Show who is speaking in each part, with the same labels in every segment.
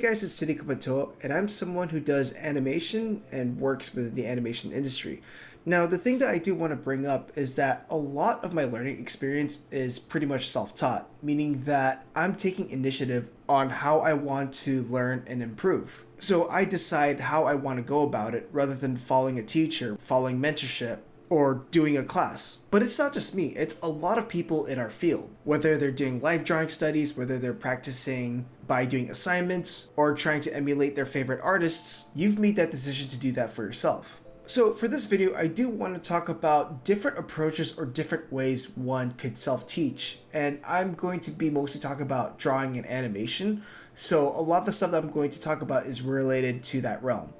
Speaker 1: guys, it's Toniko, and I'm someone who does animation and works within the animation industry. Now, the thing that I do want to bring up is that a lot of my learning experience is pretty much self-taught, meaning that I'm taking initiative on how I want to learn and improve. So I decide how I want to go about it rather than following a teacher, following mentorship, or doing a class. But it's not just me, it's a lot of people in our field. Whether they're doing live drawing studies, whether they're practicing by doing assignments, or trying to emulate their favorite artists, you've made that decision to do that for yourself. So for this video, I do want to talk about different approaches or different ways one could self-teach. And I'm going to be mostly talking about drawing and animation. So a lot of the stuff that I'm going to talk about is related to that realm.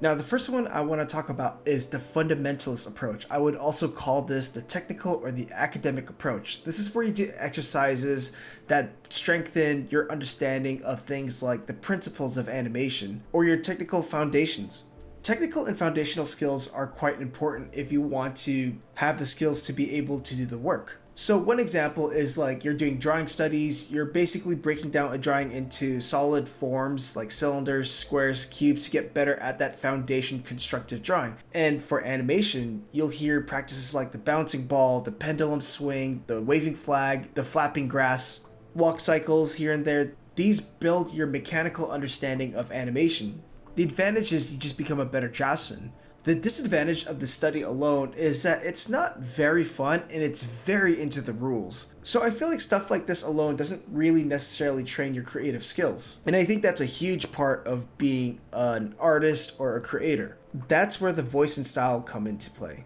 Speaker 1: Now, the first one I want to talk about is the fundamentalist approach. I would also call this the technical or the academic approach. This is where you do exercises that strengthen your understanding of things like the principles of animation or your technical foundations. Technical and foundational skills are quite important if you want to have the skills to be able to do the work. So one example is like you're doing drawing studies, you're basically breaking down a drawing into solid forms like cylinders, squares, cubes to get better at that foundation constructive drawing. And for animation, you'll hear practices like the bouncing ball, the pendulum swing, the waving flag, the flapping grass, walk cycles here and there. These build your mechanical understanding of animation. The advantage is you just become a better draftsman. The disadvantage of the study alone is that it's not very fun and it's very into the rules. So I feel like stuff like this alone doesn't really necessarily train your creative skills. And I think that's a huge part of being an artist or a creator. That's where the voice and style come into play.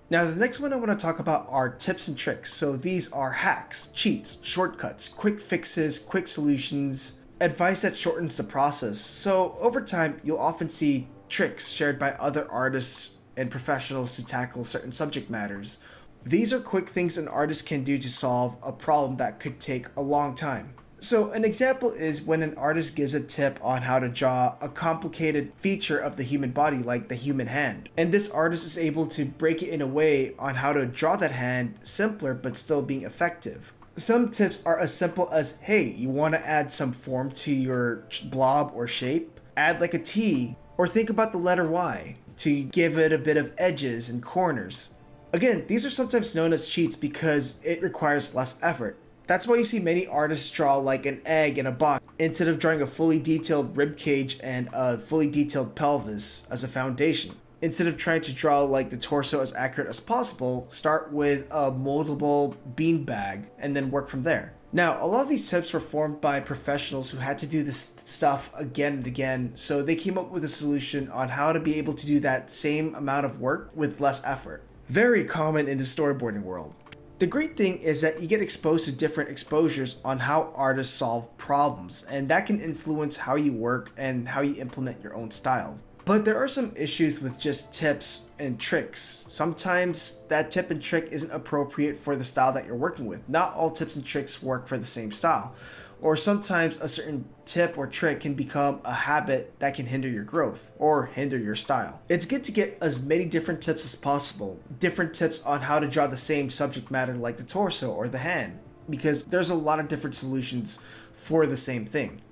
Speaker 1: Now, the next one I want to talk about are tips and tricks. So these are hacks, cheats, shortcuts, quick fixes, quick solutions, advice that shortens the process. So over time, you'll often see tricks shared by other artists and professionals to tackle certain subject matters. These are quick things an artist can do to solve a problem that could take a long time. So an example is when an artist gives a tip on how to draw a complicated feature of the human body like the human hand. And this artist is able to break it in a way on how to draw that hand simpler but still being effective. Some tips are as simple as, hey, you want to add some form to your blob or shape? Add like a T. Or think about the letter Y to give it a bit of edges and corners. Again, these are sometimes known as cheats because it requires less effort. That's why you see many artists draw like an egg in a box instead of drawing a fully detailed rib cage and a fully detailed pelvis as a foundation. Instead of trying to draw like the torso as accurate as possible, start with a moldable beanbag and then work from there. Now, a lot of these tips were formed by professionals who had to do this stuff again and again, so they came up with a solution on how to be able to do that same amount of work with less effort. Very common in the storyboarding world. The great thing is that you get exposed to different exposures on how artists solve problems, and that can influence how you work and how you implement your own styles. But there are some issues with just tips and tricks. Sometimes that tip and trick isn't appropriate for the style that you're working with. Not all tips and tricks work for the same style. Or sometimes a certain tip or trick can become a habit that can hinder your growth or hinder your style. It's good to get as many different tips as possible. Different tips on how to draw the same subject matter like the torso or the hand, because there's a lot of different solutions for the same thing.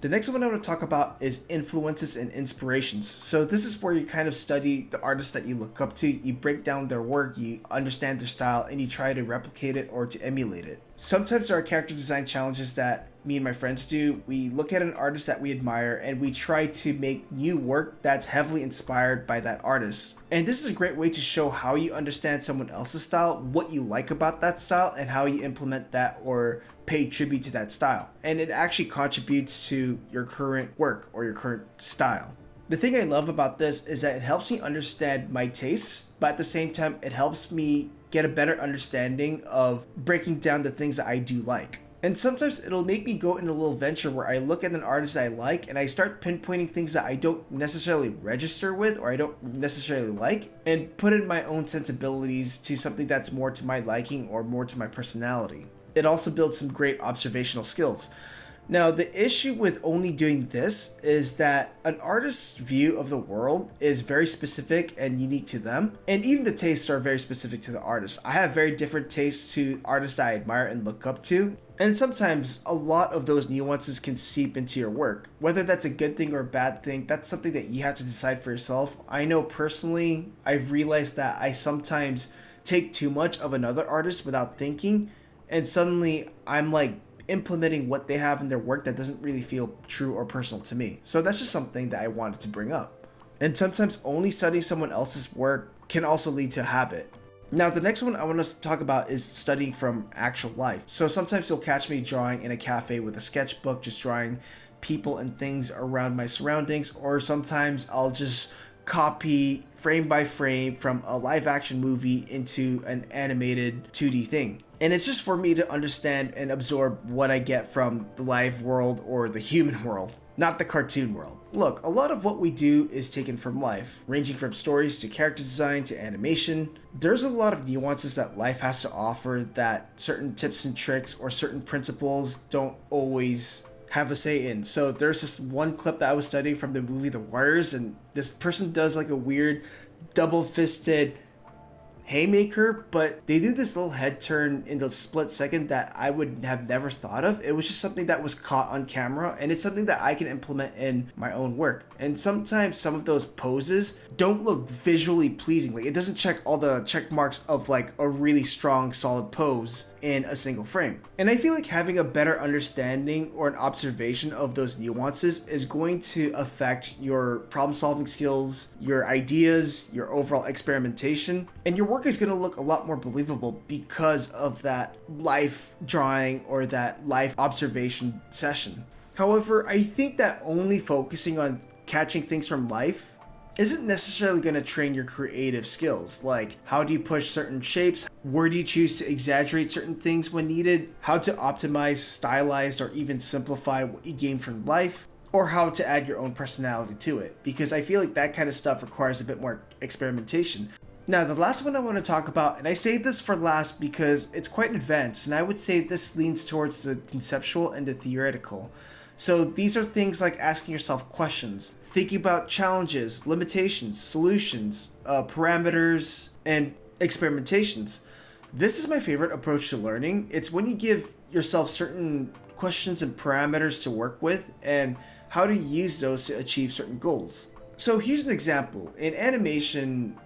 Speaker 1: The next one I want to talk about is influences and inspirations. So this is where you kind of study the artists that you look up to, you break down their work, you understand their style, and you try to replicate it or to emulate it. Sometimes there are character design challenges that me and my friends do. We look at an artist that we admire and we try to make new work that's heavily inspired by that artist. And this is a great way to show how you understand someone else's style, what you like about that style, and how you implement that or pay tribute to that style. And it actually contributes to your current work or your current style. The thing I love about this is that it helps me understand my tastes, but at the same time, it helps me get a better understanding of breaking down the things that I do like. And sometimes it'll make me go in a little venture where I look at an artist I like and I start pinpointing things that I don't necessarily register with or I don't necessarily like and put in my own sensibilities to something that's more to my liking or more to my personality. It also builds some great observational skills. Now, the issue with only doing this is that an artist's view of the world is very specific and unique to them, and even the tastes are very specific to the artist. I have very different tastes to artists that I admire and look up to, and sometimes a lot of those nuances can seep into your work. Whether that's a good thing or a bad thing, that's something that you have to decide for yourself. I know personally, I've realized that I sometimes take too much of another artist without thinking, and suddenly I'm like implementing what they have in their work that doesn't really feel true or personal to me. So that's just something that I wanted to bring up. And sometimes only studying someone else's work can also lead to a habit. Now, the next one I want to talk about is studying from actual life. So sometimes you'll catch me drawing in a cafe with a sketchbook, just drawing people and things around my surroundings, or sometimes I'll just copy frame by frame from a live action movie into an animated 2D thing. And it's just for me to understand and absorb what I get from the live world or the human world, not the cartoon world. Look, a lot of what we do is taken from life, ranging from stories to character design to animation. There's a lot of nuances that life has to offer that certain tips and tricks or certain principles don't always have a say in. So there's this one clip that I was studying from the movie The Warriors, and this person does like a weird double-fisted haymaker, but they do this little head turn in the split second that I would have never thought of. It was just something that was caught on camera, and it's something that I can implement in my own work. And sometimes some of those poses don't look visually pleasing. Like, it doesn't check all the check marks of like a really strong solid pose in a single frame. And I feel like having a better understanding or an observation of those nuances is going to affect your problem solving skills, your ideas, your overall experimentation, and your work is going to look a lot more believable because of that life drawing or that life observation session. However, I think that only focusing on catching things from life isn't necessarily going to train your creative skills. Like, how do you push certain shapes? Where do you choose to exaggerate certain things when needed? How to optimize, stylize, or even simplify what you gain from life? Or how to add your own personality to it? Because I feel like that kind of stuff requires a bit more experimentation. Now, the last one I want to talk about, and I say this for last because it's quite advanced, and I would say this leans towards the conceptual and the theoretical. So these are things like asking yourself questions, thinking about challenges, limitations, solutions, parameters, and experimentations. This is my favorite approach to learning. It's when you give yourself certain questions and parameters to work with and how to use those to achieve certain goals. So here's an example. In animation,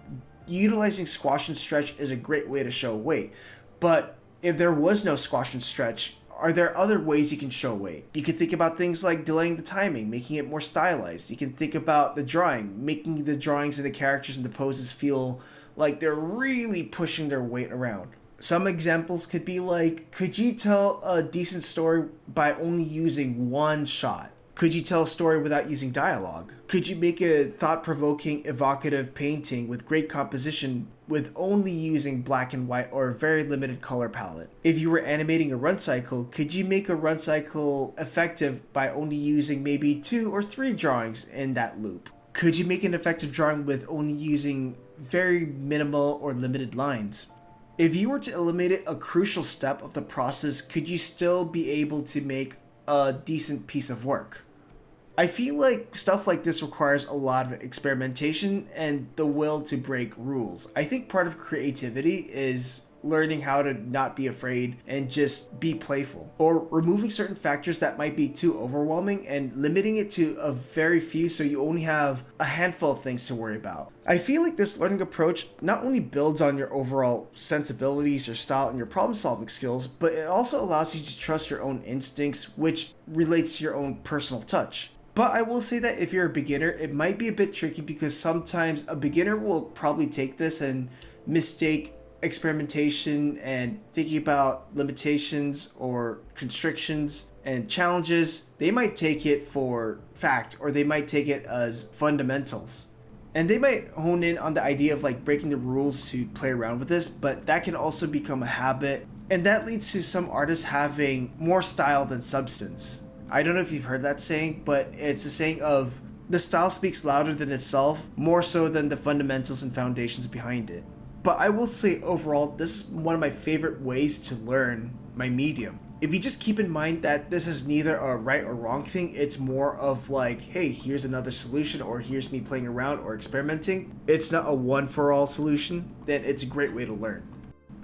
Speaker 1: utilizing squash and stretch is a great way to show weight. But if there was no squash and stretch, are there other ways you can show weight? You can think about things like delaying the timing, making it more stylized. You can think about the drawing, making the drawings and the characters and the poses feel like they're really pushing their weight around. Some examples could be like, could you tell a decent story by only using one shot? Could you tell a story without using dialogue? Could you make a thought-provoking, evocative painting with great composition with only using black and white or a very limited color palette? If you were animating a run cycle, could you make a run cycle effective by only using maybe 2 or 3 drawings in that loop? Could you make an effective drawing with only using very minimal or limited lines? If you were to eliminate a crucial step of the process, could you still be able to make a decent piece of work? I feel like stuff like this requires a lot of experimentation and the will to break rules. I think part of creativity is learning how to not be afraid and just be playful, or removing certain factors that might be too overwhelming and limiting it to a very few so you only have a handful of things to worry about. I feel like this learning approach not only builds on your overall sensibilities, your style, and your problem solving skills, but it also allows you to trust your own instincts, which relates to your own personal touch. But I will say that if you're a beginner, it might be a bit tricky because sometimes a beginner will probably take this and mistake experimentation and thinking about limitations or constrictions and challenges. They might take it for fact, or they might take it as fundamentals. And they might hone in on the idea of like breaking the rules to play around with this, but that can also become a habit. And that leads to some artists having more style than substance. I don't know if you've heard that saying, but it's a saying of the style speaks louder than itself, more so than the fundamentals and foundations behind it. But I will say overall, this is one of my favorite ways to learn my medium. If you just keep in mind that this is neither a right or wrong thing, it's more of like, hey, here's another solution, or here's me playing around or experimenting. It's not a one-for-all solution, then it's a great way to learn.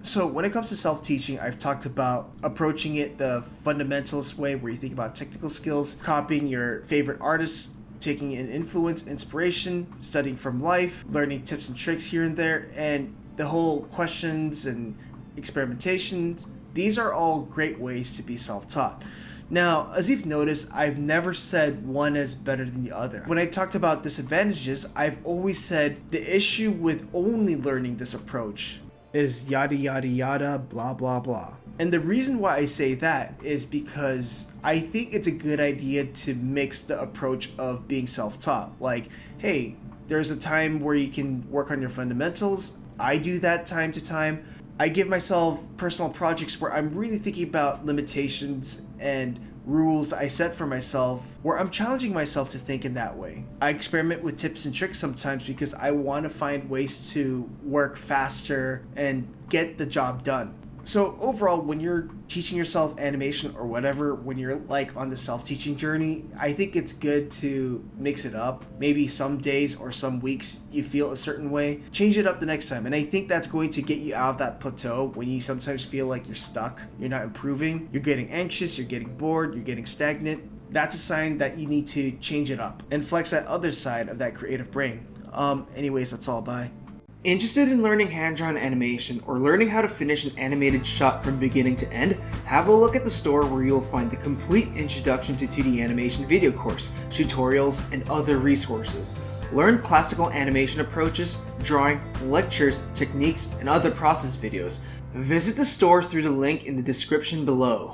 Speaker 1: So when it comes to self-teaching, I've talked about approaching it the fundamentalist way, where you think about technical skills, copying your favorite artists, taking in influence, inspiration, studying from life, learning tips and tricks here and there, and the whole questions and experimentations. These are all great ways to be self-taught. Now, as you've noticed, I've never said one is better than the other. When I talked about disadvantages, I've always said the issue with only learning this approach is yada yada yada, blah blah blah. And the reason why I say that is because I think it's a good idea to mix the approach of being self-taught. Like, hey, there's a time where you can work on your fundamentals. I do that time to time. I give myself personal projects where I'm really thinking about limitations and rules I set for myself, where I'm challenging myself to think in that way. I experiment with tips and tricks sometimes because I want to find ways to work faster and get the job done. So overall, when you're teaching yourself animation or whatever, when you're like on the self-teaching journey, I think it's good to mix it up. Maybe some days or some weeks you feel a certain way, change it up the next time. And I think that's going to get you out of that plateau when you sometimes feel like you're stuck, you're not improving, you're getting anxious, you're getting bored, you're getting stagnant. That's a sign that you need to change it up and flex that other side of that creative brain. Anyways, that's all. Bye. Interested in learning hand-drawn animation or learning how to finish an animated shot from beginning to end? Have a look at the store where you'll find the complete Introduction to 2D Animation video course, tutorials, and other resources. Learn classical animation approaches, drawing, lectures, techniques, and other process videos. Visit the store through the link in the description below.